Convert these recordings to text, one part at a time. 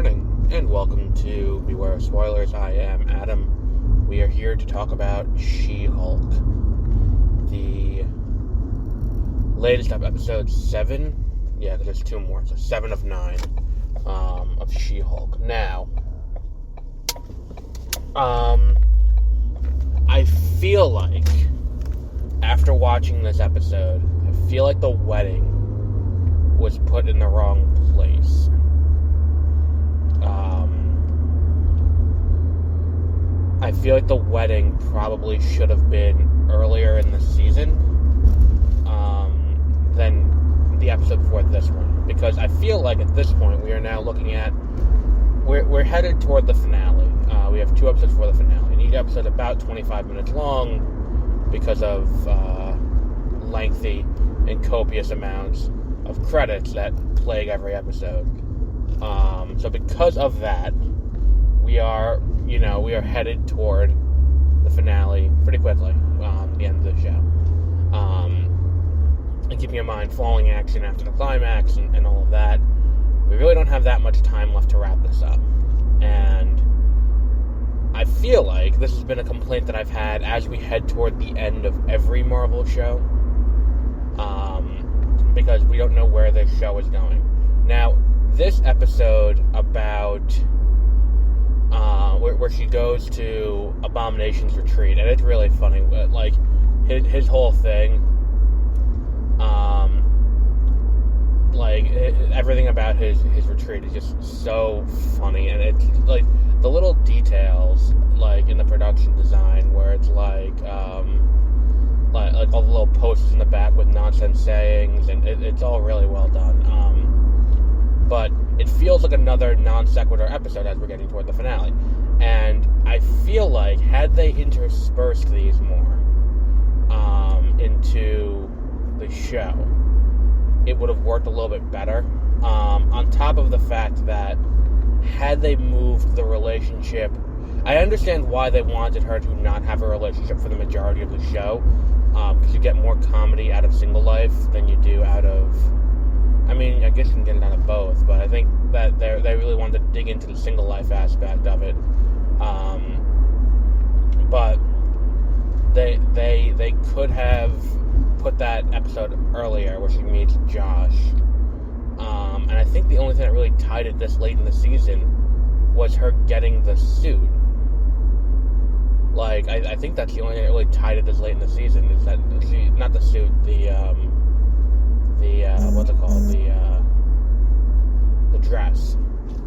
morning, and welcome to Beware of Spoilers. I am Adam. We are here to talk about She-Hulk. The latest episode 7. Yeah, because there's 2 more. So 7 of 9 of She-Hulk. Now, I feel like, after watching this episode, I feel like the wedding was put in the wrong place. I feel like the wedding probably should have been earlier in the season than the episode before this one, because I feel like at this point we are now looking at we're headed toward the finale. We have 2 episodes for the finale, and each episode about 25 minutes long because of lengthy and copious amounts of credits that plague every episode. So because of that, we are headed toward the finale pretty quickly, the end of the show. And keeping in mind falling action after the climax and all of that, we really don't have that much time left to wrap this up. And I feel like this has been a complaint that I've had as we head toward the end of every Marvel show, because we don't know where this show is going. Now, this episode about where she goes to Abomination's retreat, and it's really funny. Like his whole thing, everything about his retreat is just so funny, and it's like the little details, like in the production design, where it's like all the little posters in the back with nonsense sayings, and it's all really well done. But it feels like another non sequitur episode as we're getting toward the finale. And I feel like had they interspersed these more into the show, it would have worked a little bit better. On top of the fact that had they moved the relationship, I understand why they wanted her to not have a relationship for the majority of the show, because you get more comedy out of Single Life than you do out of... I mean, I guess you can get it out of both, but I think that they really wanted to dig into the Single Life aspect of it. But they could have put that episode earlier where she meets Josh. And I think the only thing that really tied it this late in the season was her getting the suit. Like, I think that's the only thing that really tied it this late in the season, is that she, not the suit, what's it called? The dress.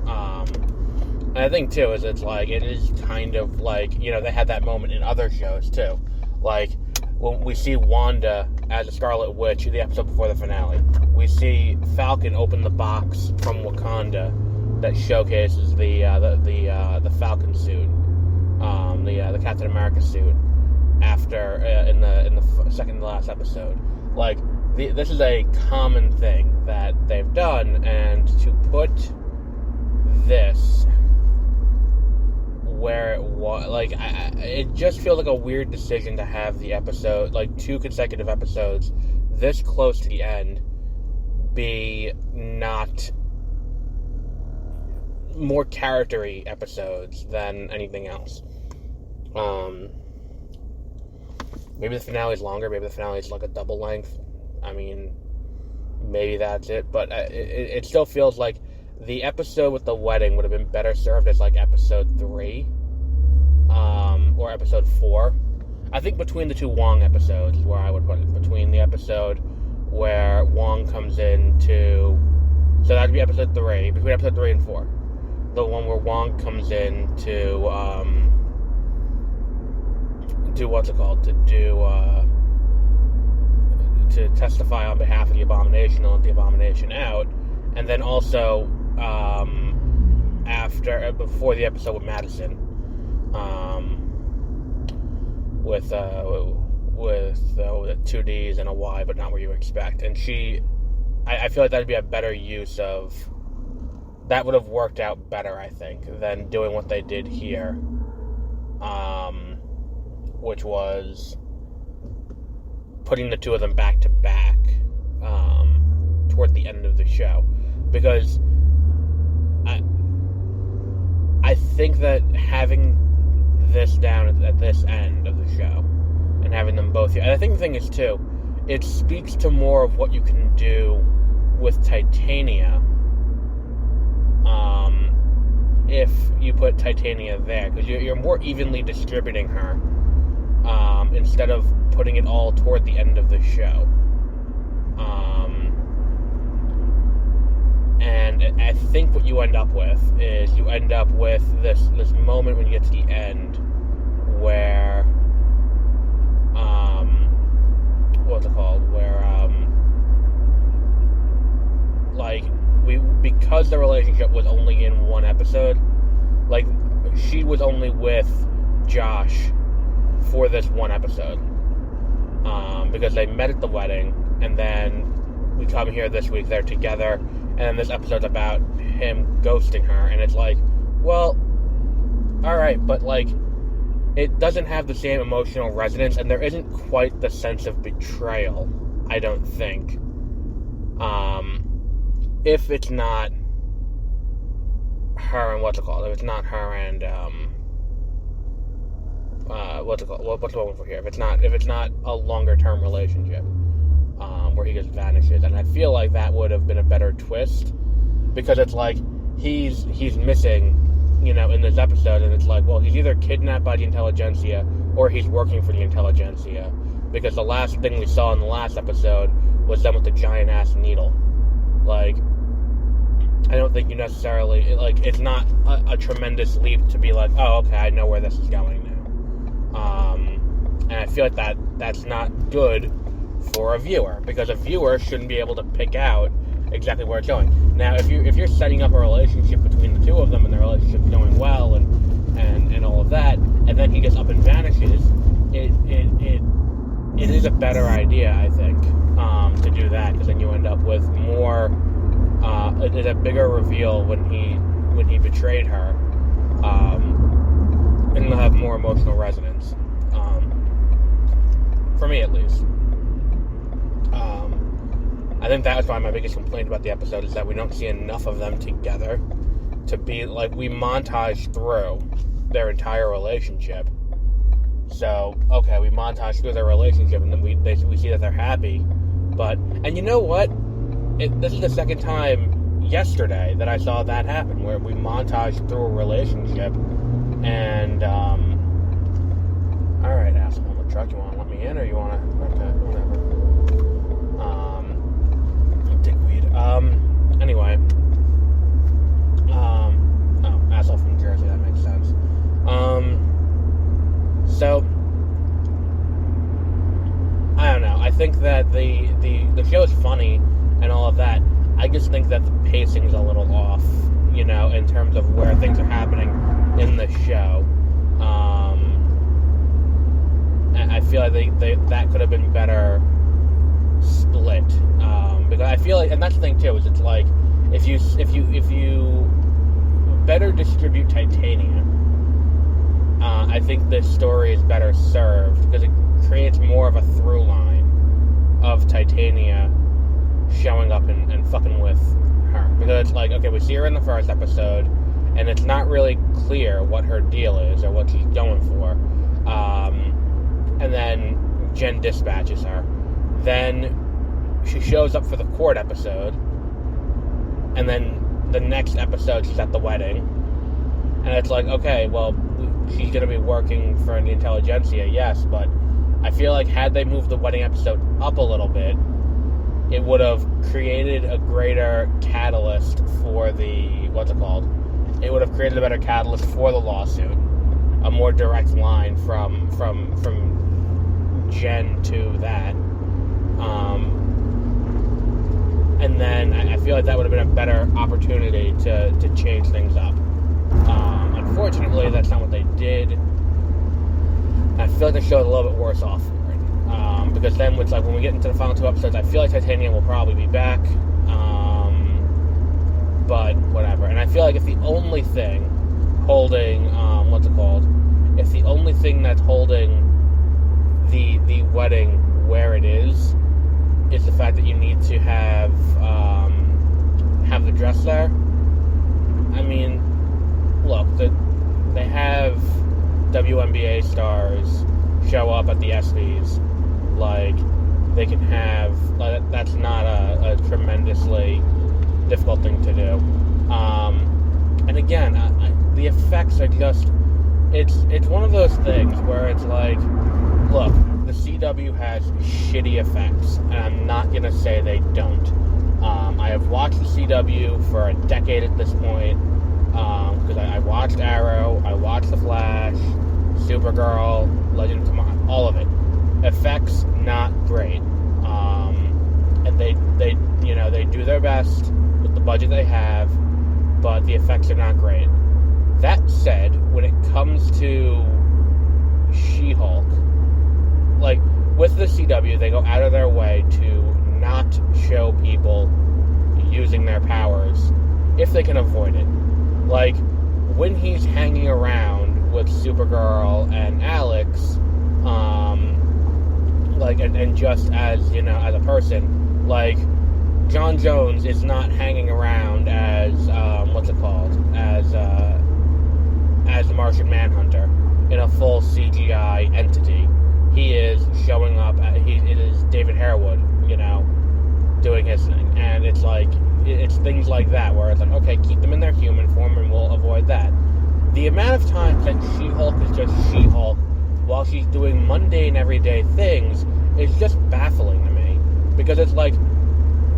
And I think, too, is it's like, it is kind of like, they had that moment in other shows, too. Like, when we see Wanda as a Scarlet Witch, the episode before the finale, we see Falcon open the box from Wakanda that showcases the Falcon suit, the Captain America suit, after, in the second to last episode. Like, this is a common thing that they've done, and to put this where it was, like, it just feels like a weird decision to have the episode, like 2 consecutive episodes this close to the end, be not more character-y episodes than anything else. Maybe the finale is longer, maybe the finale is like a double length. I mean, maybe that's it, but it still feels like the episode with the wedding would have been better served as like episode 3, or episode 4. I think between the 2 Wong episodes is where I would put it. Between the episode where Wong comes in to, so that'd be episode 3, between episode 3 and 4. The one where Wong comes in to what's it called? To testify on behalf of the Abomination and let the Abomination out, and then also before the episode with Madison, with 2 D's and a Y, but not what you expect. And I feel like that'd be a better use of. That would have worked out better, I think, than doing what they did here, which was putting the 2 of them back to back toward the end of the show, because think that having this down at this end of the show and having them both here, and I think the thing is too, it speaks to more of what you can do with Titania if you put Titania there, because you're more evenly distributing her instead of putting it all toward the end of the show. And I think what you end up with is this moment when you get to the end where what's it called? Where like because the relationship was only in one episode, like she was only with Josh for this one episode. Because they met at the wedding, and then we come here this week, they're together, and then this episode's about him ghosting her, and it's like, well, alright, but like, it doesn't have the same emotional resonance, and there isn't quite the sense of betrayal, I don't think. If it's not her and if it's not her and what's the one for here? If it's not a longer term relationship, where he just vanishes, and I feel like that would have been a better twist, because it's like he's missing, in this episode, and it's like, well, he's either kidnapped by the intelligentsia or he's working for the intelligentsia, because the last thing we saw in the last episode was them with the giant ass needle. Like, I don't think you necessarily, like, it's not a tremendous leap to be like, oh, okay, I know where this is going now. And I feel like that's not good for a viewer, because a viewer shouldn't be able to pick out exactly where it's going. Now, if you're setting up a relationship between the two of them, and the relationship's going well, and all of that, and then he gets up and vanishes, it is a better idea, I think, to do that, because then you end up with more. It's a bigger reveal when he betrayed her, and it'll have more emotional resonance, for me at least. I think that was probably my biggest complaint about the episode, is that we don't see enough of them together to be like, we montage through their entire relationship. So, okay, we montage through their relationship, and then we see that they're happy, and you know what? This is the second time yesterday that I saw that happen, where we montaged through a relationship, and, alright, asshole in the truck, you want to let me in, or you want to, okay, whatever, dickweed, anyway, oh, asshole from Jersey, that makes sense, so, I don't know, I think that the show is funny, and all of that. I just think that the pacing's a little off, in terms of where things are happening in the show. And I feel like that could have been better split, because I feel like, and that's the thing too, is it's like, if you better distribute Titania, I think this story is better served, because it creates more of a through line of Titania showing up and fucking with her, because it's like, okay, we see her in the first episode, and it's not really clear what her deal is or what she's going for, and then Jen dispatches her, then she shows up for the court episode, and then the next episode she's at the wedding, and it's like, okay, well, she's going to be working for the intelligentsia, yes, but I feel like had they moved the wedding episode up a little bit, it would have created a greater catalyst for the, it would have created a better catalyst for the lawsuit, a more direct line from Jen to that, and then I feel like that would have been a better opportunity to change things up. Unfortunately, that's not what they did. I feel like the show is a little bit worse off for it. Because then it's like, when we get into the final two episodes, I feel like Titania will probably be back. But whatever. And I feel like if the only thing holding, if the only thing that's holding the wedding where it is the fact that you need to have the dress there. I mean, look, WNBA stars show up at the ESPYs, like, they can have, that's not a tremendously difficult thing to do. And again, the effects are just, it's one of those things where it's like, look, the CW has shitty effects, and I'm not going to say they don't. I have watched the CW for a decade at this point, because I watched Arrow, I watched The Flash, Supergirl, Legend of Tomorrow, all of it. Effects, not great. And they do their best with the budget they have, but the effects are not great. That said, when it comes to She-Hulk, like, with the CW, they go out of their way to not show people using their powers if they can avoid it. Like, when he's hanging around with Supergirl and Alex, and just as, as a person, like, John Jones is not hanging around as, as the Martian Manhunter in a full CGI entity. He is showing up, it is David Harewood, doing his thing. And it's like, it's things like that, where it's like, okay, keep them in their human form and we'll avoid that. The amount of times that She-Hulk is just She-Hulk while she's doing mundane, everyday things is just baffling to me. Because it's like,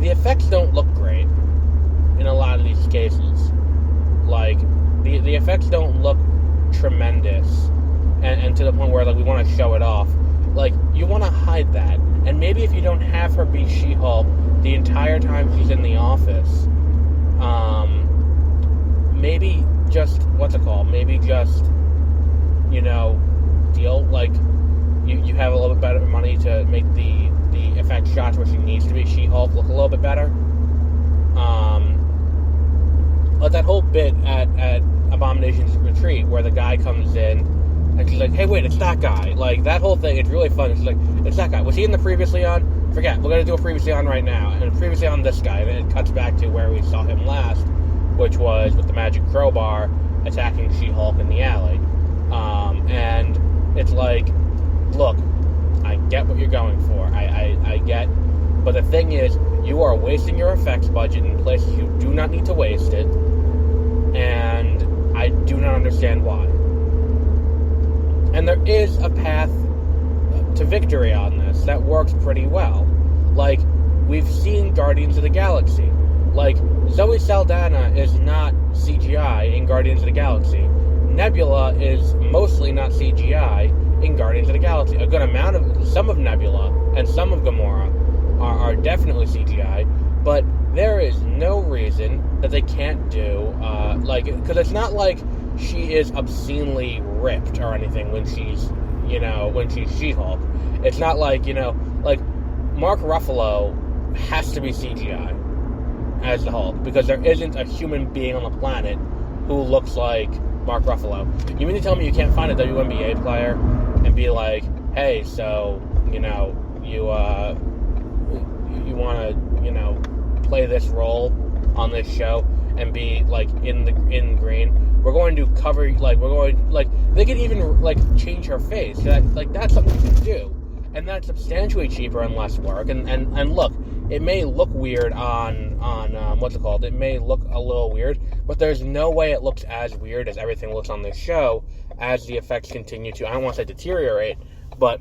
the effects don't look great in a lot of these cases. Like, the effects don't look tremendous, and to the point where, like, we want to show it off. Like, you want to hide that. And maybe if you don't have her be She-Hulk the entire time she's in the office, maybe just, maybe just, deal, like, you have a little bit better money to make the effect shots where she needs to be She-Hulk look a little bit better. But that whole bit at Abomination's Retreat, where the guy comes in, and she's like, hey, wait, it's that guy. Like, that whole thing, it's really fun. She's like, it's that guy. Was he in the Previously On? Forget, we're going to do a Previously On right now. And Previously On this guy. And then it cuts back to where we saw him last, which was with the magic crowbar attacking She-Hulk in the alley. And it's like, look, I get what you're going for. I get. But the thing is, you are wasting your effects budget in places you do not need to waste it. And I do not understand why. And there is a path to victory on this that works pretty well. Like, we've seen Guardians of the Galaxy. Like, Zoe Saldana is not CGI in Guardians of the Galaxy. Nebula is mostly not CGI in Guardians of the Galaxy. A good amount of, some of Nebula and some of Gamora are definitely CGI, but there is no reason that they can't do, because it's not like she is obscenely ripped or anything when she's She-Hulk. It's not like, like, Mark Ruffalo has to be CGI as the Hulk, because there isn't a human being on the planet who looks like Mark Ruffalo. You mean to tell me you can't find a WNBA player and be like, hey, so, you want to, play this role on this show and be, like, in green? We're going to cover, they could even, change her face. That's something you can do. And that's substantially cheaper and less work. And look, it may look weird on it may look a little weird, but there's no way it looks as weird as everything looks on this show as the effects continue to, I don't want to say deteriorate, but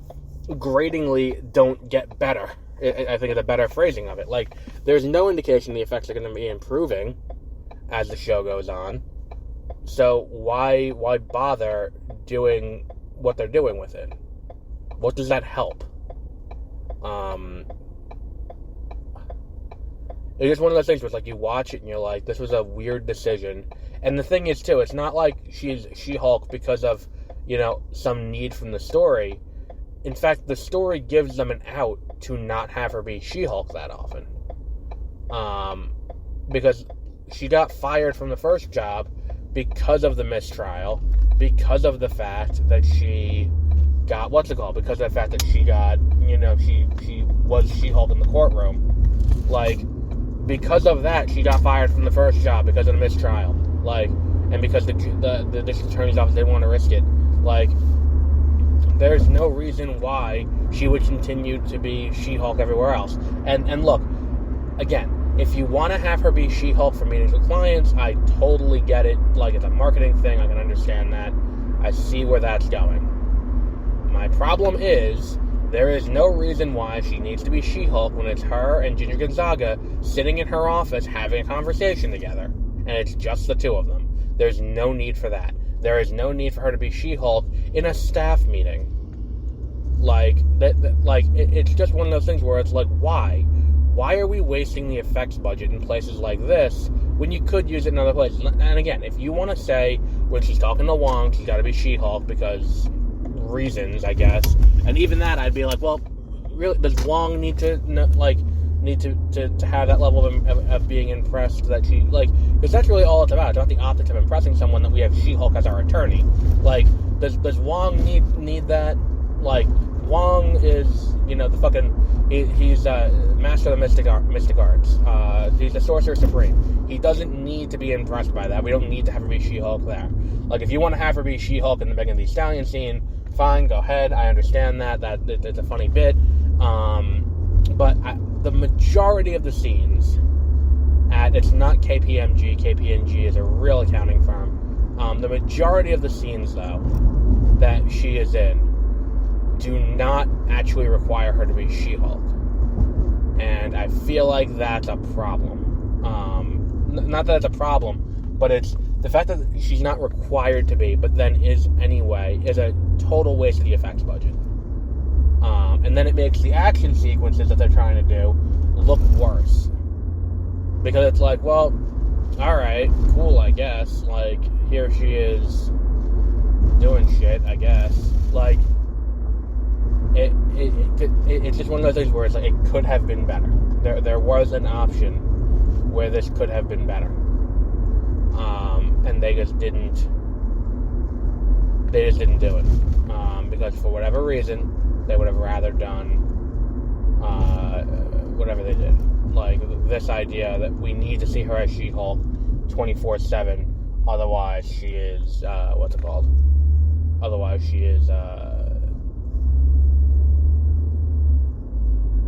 gratingly don't get better. I think it's a better phrasing of it. Like, there's no indication the effects are going to be improving as the show goes on. So why bother doing what they're doing with it? What does that help? It's just one of those things where it's like you watch it and you're like, this was a weird decision. And the thing is, too, it's not like she's She-Hulk because of, some need from the story. In fact, the story gives them an out to not have her be She-Hulk that often. Because she got fired from the first job because of the mistrial, because of the fact that she got, because of the fact that she got, she was She-Hulk in the courtroom. Like, because of that, she got fired from the first job because of the mistrial. Like, and because the district attorney's office didn't want to risk it. Like, there's no reason why she would continue to be She-Hulk everywhere else. And look, again, if you want to have her be She-Hulk for meetings with clients, I totally get it. Like, it's a marketing thing, I can understand that. I see where that's going. My problem is, there is no reason why she needs to be She-Hulk when it's her and Ginger Gonzaga sitting in her office having a conversation together. And it's just the two of them. There's no need for that. There is no need for her to be She-Hulk in a staff meeting. It's just one of those things where it's like, why? Why are we wasting the effects budget in places like this when you could use it in other places? And again, if you want to say when she's talking to Wong, she's got to be She-Hulk because reasons, I guess. And even that, I'd be like, well, really, does Wong need to have that level of being impressed that she, because that's really all it's about. It's about the optics of impressing someone that we have She-Hulk as our attorney. Does Wong need that? Wong is, the fucking, he's master of the mystic arts. He's the Sorcerer Supreme. He doesn't need to be impressed by that. We don't need to have her be She-Hulk there. If you want to have her be She-Hulk in the Megan Thee Stallion scene, fine, go ahead. I understand that it's a funny bit. But the majority of the scenes it's not KPMG. KPMG is a real accounting firm. The majority of the scenes, though, that she is in do not actually require her to be She-Hulk. And I feel like that's a problem. Not that it's a problem, but it's the fact that she's not required to be, but then is anyway, is a total waste of the effects budget. And then it makes the action sequences that they're trying to do look worse. Because it's like, well, alright, cool, I guess. Here she is doing shit, I guess. It's just one of those things where it's like, it could have been better. There was an option where this could have been better. And they just didn't do it. Because for whatever reason, they would have rather done whatever they did. This idea that we need to see her as She-Hulk 24/7, otherwise she is, what's it called? Otherwise she is,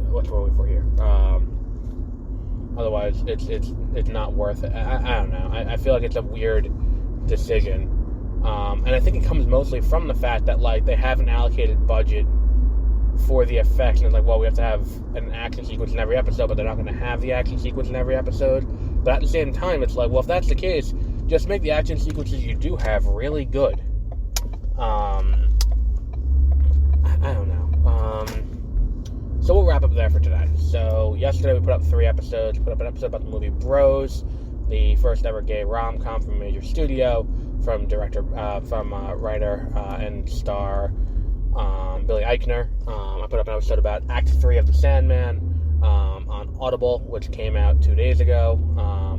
what's wrong for here? Otherwise it's not worth it. I don't know. I feel like it's a weird decision. And I think it comes mostly from the fact that, they haven't allocated budget for the effects, and it's we have to have an action sequence in every episode, but they're not going to have the action sequence in every episode. But at the same time, it's if that's the case, just make the action sequences you do have really good. I don't know. So we'll wrap up there for today. So yesterday we put up 3 episodes. We put up an episode about the movie Bros, the first ever gay rom-com from a major studio, from writer and star Billy Eichner. I put up an episode about Act 3 of The Sandman on Audible, which came out 2 days ago,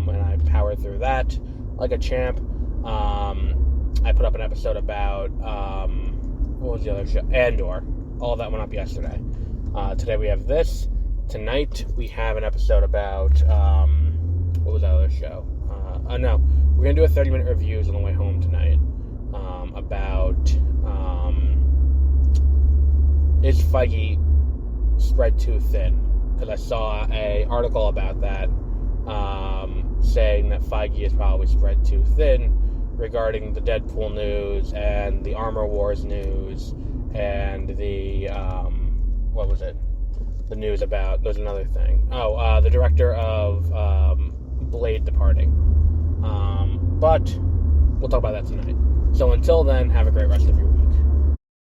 and I powered through that like a champ. I put up an episode about, what was the other show? Andor. All of that went up yesterday. Today we have this. Tonight we have an episode about, what was that other show? No, we're going to do a 30-minute reviews on the way home tonight about, is Feige spread too thin? Because I saw an article about that, saying that Feige is probably spread too thin regarding the Deadpool news and the Armor Wars news and the, what was it? The news about, there's another thing. The director of Blade departing. But we'll talk about that tonight. So until then, have a great rest of your week.